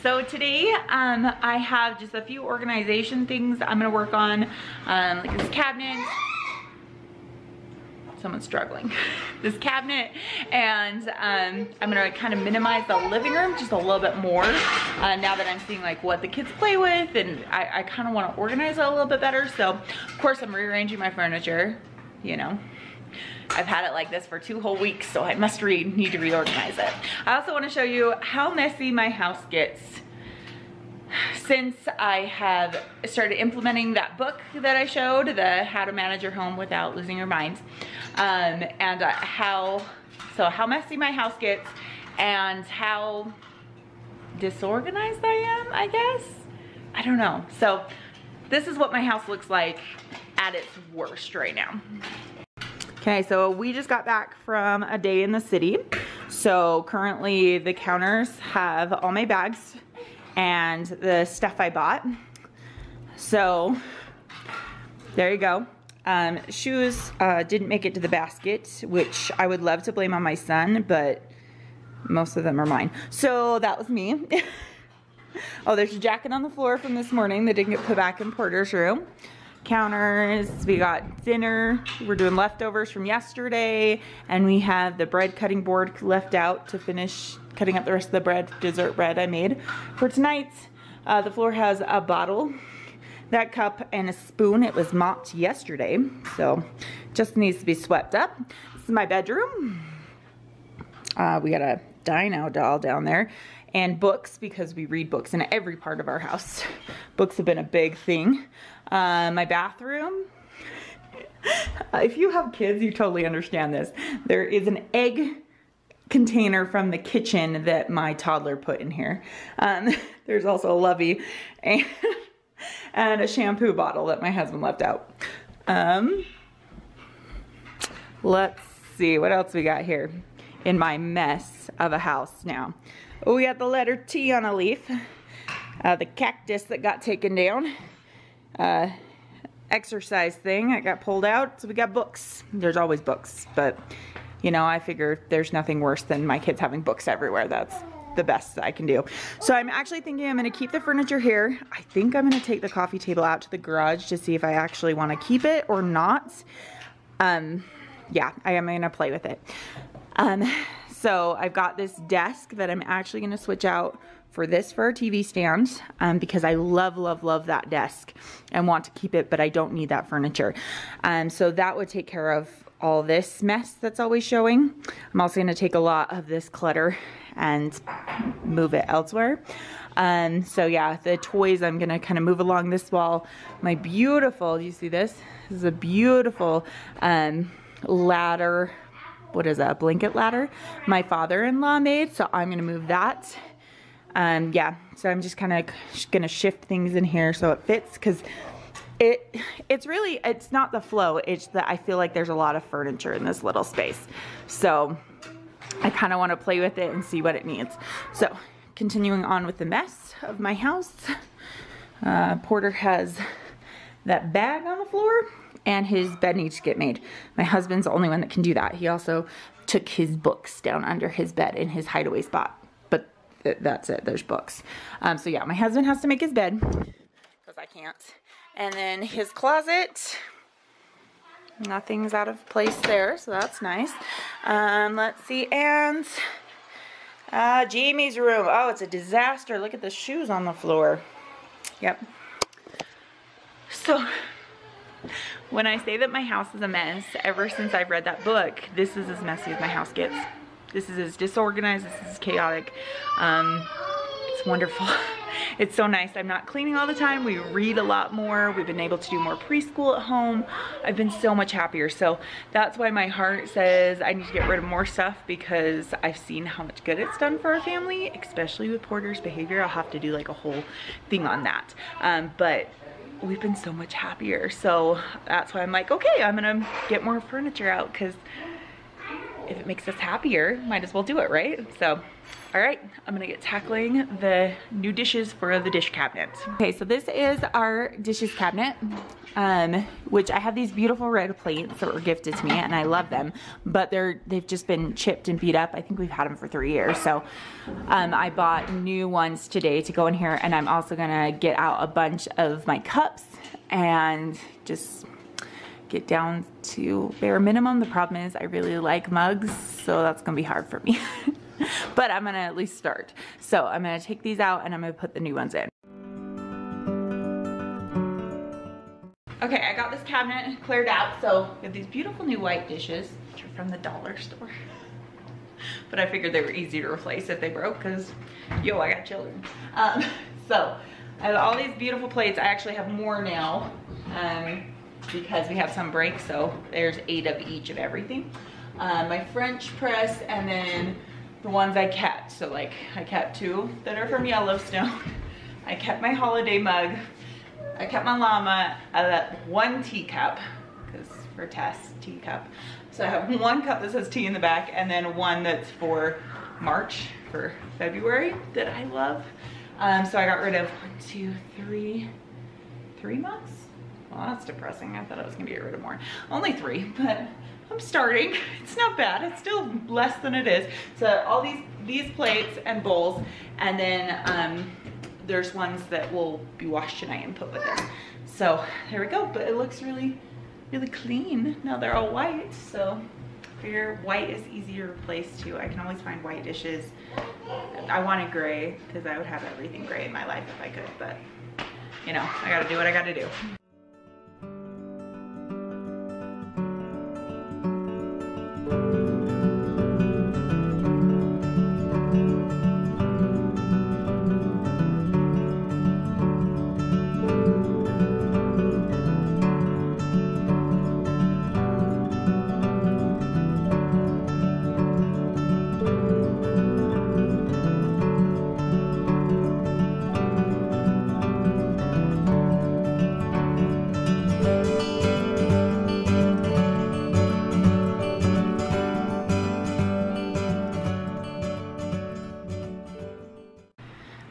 So today I have just a few organization things I'm gonna work on, like this cabinet. Someone's struggling. This cabinet, and I'm gonna kind of minimize the living room just a little bit more now that I'm seeing like what the kids play with, and I kind of want to organize it a little bit better. So of course I'm rearranging my furniture. You know, I've had it like this for 2 whole weeks, so I must need to reorganize it. I also want to show you how messy my house gets since I have started implementing that book that I showed, the How to Manage Your Home Without Losing Your Mind, and how messy my house gets and how disorganized I am, I guess. I don't know. So this is what my house looks like at its worst right now. Okay, so we just got back from a day in the city. So currently the counters have all my bags and the stuff I bought. So there you go. Shoes didn't make it to the basket, which I would love to blame on my son, but most of them are mine. So that was me. Oh, there's a jacket on the floor from this morning that didn't get put back in Porter's room. Counters, we got dinner, we're doing leftovers from yesterday, and we have the bread cutting board left out to finish cutting up the rest of the bread, dessert bread I made for tonight. The floor has a bottle, that cup, and a spoon. It was mopped yesterday, so just needs to be swept up. This is my bedroom. We got a dino doll down there, and books, because we read books in every part of our house. Books have been a big thing. My bathroom. If you have kids, you totally understand this. There is an egg container from the kitchen that my toddler put in here. There's also a lovey and a shampoo bottle that my husband left out. Let's see what else we got here in my mess of a house now. Oh, we got the letter T on a leaf. The cactus that got taken down. Exercise thing that got pulled out. So we got books. There's always books, but you know, I figure there's nothing worse than my kids having books everywhere. That's the best I can do. So I'm actually thinking I'm going to keep the furniture here. I think I'm going to take the coffee table out to the garage to see if I actually want to keep it or not. Yeah, I am going to play with it. So I've got this desk that I'm actually going to switch out for this for a TV stand, because I love, love, love that desk and want to keep it, but I don't need that furniture. So that would take care of all this mess that's always showing. I'm also going to take a lot of this clutter and move it elsewhere. So yeah, the toys I'm going to kind of move along this wall. My beautiful, do you see this? This is a beautiful ladder. What is that, a blanket ladder? My father-in-law made, so I'm going to move that. Yeah, so I'm just kind of gonna shift things in here so it fits, because it's not the flow, it's that I feel like there's a lot of furniture in this little space. So I kind of want to play with it and see what it needs. So continuing on with the mess of my house, Porter has that bag on the floor and his bed needs to get made. My husband's the only one that can do that. He also took his books down under his bed in his hideaway spot. That's it, there's books. So yeah, my husband has to make his bed because I can't. And then his closet, nothing's out of place there, so that's nice. Let's see, and Jamie's room. Oh, it's a disaster. Look at the shoes on the floor. Yep. So when I say that my house is a mess, ever since I've read that book, this is as messy as my house gets. This is as disorganized, this is chaotic. It's wonderful. It's so nice. I'm not cleaning all the time. We read a lot more. We've been able to do more preschool at home. I've been so much happier. So that's why my heart says I need to get rid of more stuff, because I've seen how much good it's done for our family, especially with Porter's behavior. I'll have to do like a whole thing on that. But we've been so much happier. So that's why I'm like, okay, I'm gonna get more furniture out, because if it makes us happier, might as well do it, right? So, all right, I'm gonna get tackling the new dishes for the dish cabinet. Okay, so this is our dishes cabinet, which I have these beautiful red plates that were gifted to me, and I love them, but they've just been chipped and beat up. I think we've had them for 3 years. So I bought new ones today to go in here, and I'm also gonna get out a bunch of my cups and just get down to bare minimum. The problem is I really like mugs, so that's gonna be hard for me. But I'm gonna at least start. So I'm gonna take these out and I'm gonna put the new ones in. Okay, I got this cabinet cleared out. So we have these beautiful new white dishes, which are from the dollar store. But I figured they were easy to replace if they broke, because yo, I got children. So I have all these beautiful plates. I actually have more now because we have some break, so there's 8 of each of everything. My French press, and then the ones I kept. So like I kept 2 that are from Yellowstone. I kept my holiday mug. I kept my llama. I left 1 teacup, because for Tess, teacup. So I have 1 cup that says tea in the back, and then 1 that's for March, for February, that I love. So I got rid of 1, 2, 3 mugs. Well, that's depressing. I thought I was gonna get rid of more. Only 3, but I'm starting. It's not bad. It's still less than it is. So all these plates and bowls, and then there's ones that will be washed tonight and put with it. So there we go. But it looks really, really clean. Now they're all white. So I figure white is easier to replace too. I can always find white dishes. I wanted gray because I would have everything gray in my life if I could. But you know, I gotta do what I gotta do.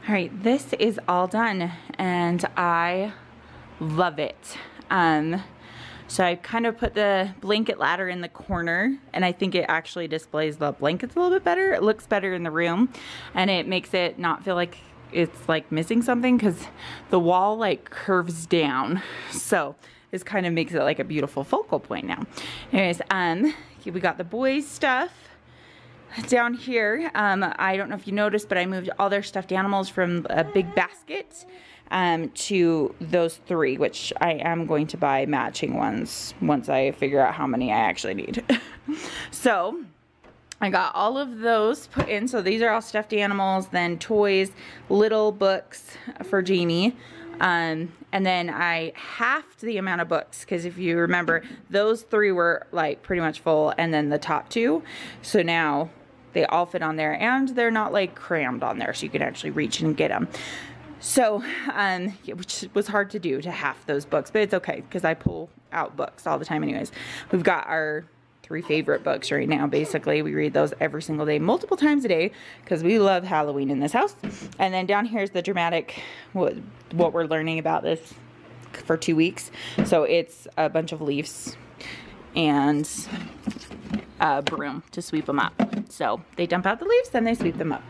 All right, this is all done and I love it. So I kind of put the blanket ladder in the corner, and I think it actually displays the blankets a little bit better. It looks better in the room, and it makes it not feel like it's like missing something, because the wall like curves down. So this kind of makes it like a beautiful focal point now. Anyways, we got the boys' stuff down here. I don't know if you noticed, but I moved all their stuffed animals from a big basket to those 3, which I am going to buy matching ones once I figure out how many I actually need. So I got all of those put in. So these are all stuffed animals, then toys, little books for Jamie. And then I halved the amount of books, because if you remember, those 3 were like pretty much full, and then the top 2. So now they all fit on there, and they're not like crammed on there, so you can actually reach and get them. So, which was hard to do, to half those books, but it's okay, because I pull out books all the time anyways. We've got our 3 favorite books right now. Basically, we read those every single day, multiple times a day, because we love Halloween in this house. And then down here is the dramatic, what we're learning about this for 2 weeks. So it's a bunch of leaves and a broom to sweep them up. So they dump out the leaves, then they sweep them up.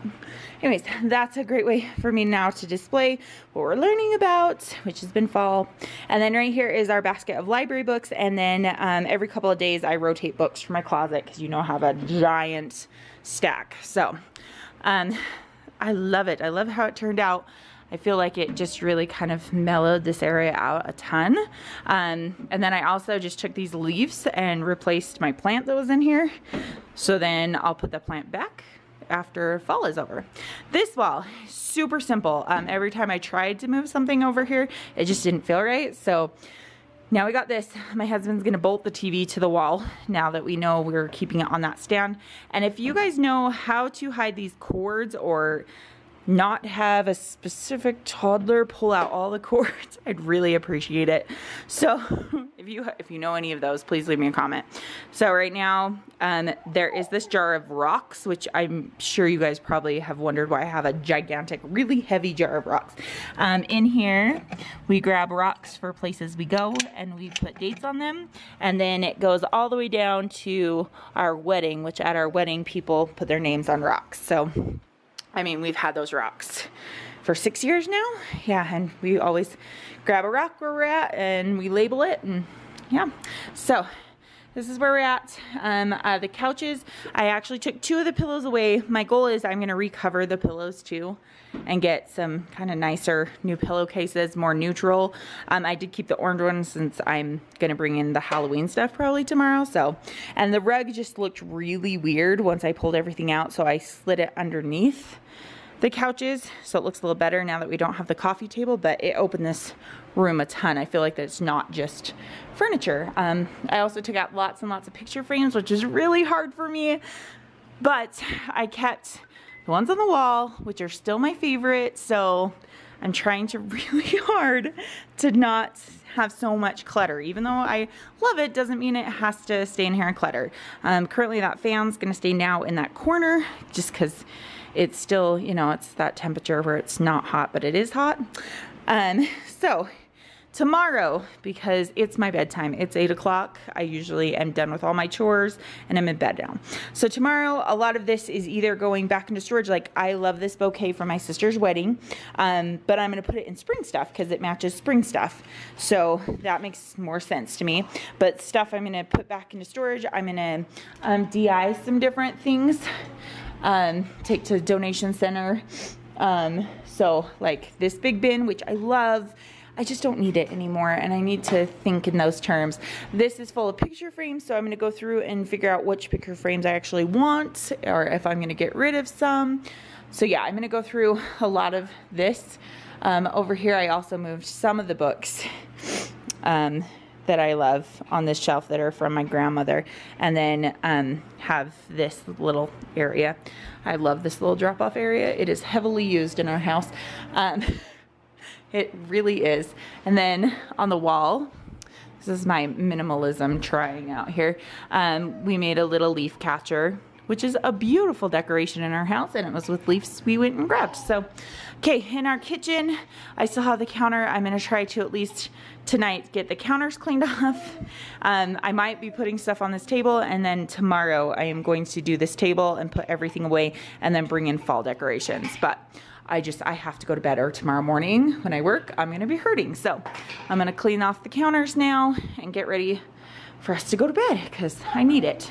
Anyways, that's a great way for me now to display what we're learning about, which has been fall. And then right here is our basket of library books. And then every couple of days I rotate books from my closet, because you know I have a giant stack. So I love it. I love how it turned out. I feel like it just really kind of mellowed this area out a ton. And then I also just took these leaves and replaced my plant that was in here. So then I'll put the plant back after fall is over. This wall, super simple. Every time I tried to move something over here, it just didn't feel right. So now we got this. My husband's gonna bolt the TV to the wall now that we know we're keeping it on that stand. And if you guys know how to hide these cords or not have a specific toddler pull out all the cords, I'd really appreciate it. So if you know any of those, please leave me a comment. So right now, there is this jar of rocks, which I'm sure you guys probably have wondered why I have a gigantic, really heavy jar of rocks. In here, we grab rocks for places we go and we put dates on them. And then it goes all the way down to our wedding, which at our wedding, people put their names on rocks. So, I mean, we've had those rocks for 6 years now. Yeah, and we always grab a rock where we're at and we label it, and yeah. So this is where we're at. The couches, I actually took 2 of the pillows away. My goal is I'm gonna recover the pillows too and get some kind of nicer new pillowcases, more neutral. I did keep the orange ones since I'm gonna bring in the Halloween stuff probably tomorrow. So, and the rug just looked really weird once I pulled everything out, so I slid it underneath the couches so it looks a little better now that we don't have the coffee table, but it opened this room a ton. I feel like that it's not just furniture. I also took out lots and lots of picture frames, which is really hard for me, but I kept the ones on the wall, which are still my favorite. So I'm trying to really hard to not have so much clutter. Even though I love it, doesn't mean it has to stay in here and clutter. Currently that fan's gonna stay now in that corner just because it's still, you know, it's that temperature where it's not hot, but it is hot. So tomorrow, because it's my bedtime, it's 8 o'clock. I usually am done with all my chores and I'm in bed now. So tomorrow, a lot of this is either going back into storage. Like I love this bouquet for my sister's wedding, but I'm gonna put it in spring stuff because it matches spring stuff. So that makes more sense to me. But stuff I'm gonna put back into storage. I'm gonna DI some different things, take to donation center. So like this big bin, which I love, I just don't need it anymore, and I need to think in those terms. This is full of picture frames, so I'm gonna go through and figure out which picture frames I actually want, or if I'm gonna get rid of some. So yeah, I'm gonna go through a lot of this. Over here, I also moved some of the books that I love on this shelf that are from my grandmother, and then have this little area. I love this little drop-off area. It is heavily used in our house. It really is. And then on the wall, this is my minimalism trying out here. We made a little leaf catcher, which is a beautiful decoration in our house, and it was with leaves we went and grabbed. So, okay, in our kitchen, I still have the counter. I'm gonna try to at least tonight get the counters cleaned off. I might be putting stuff on this table, and then tomorrow I am going to do this table and put everything away and then bring in fall decorations. But I have to go to bed, or tomorrow morning when I work, I'm gonna be hurting. So I'm gonna clean off the counters now and get ready for us to go to bed because I need it.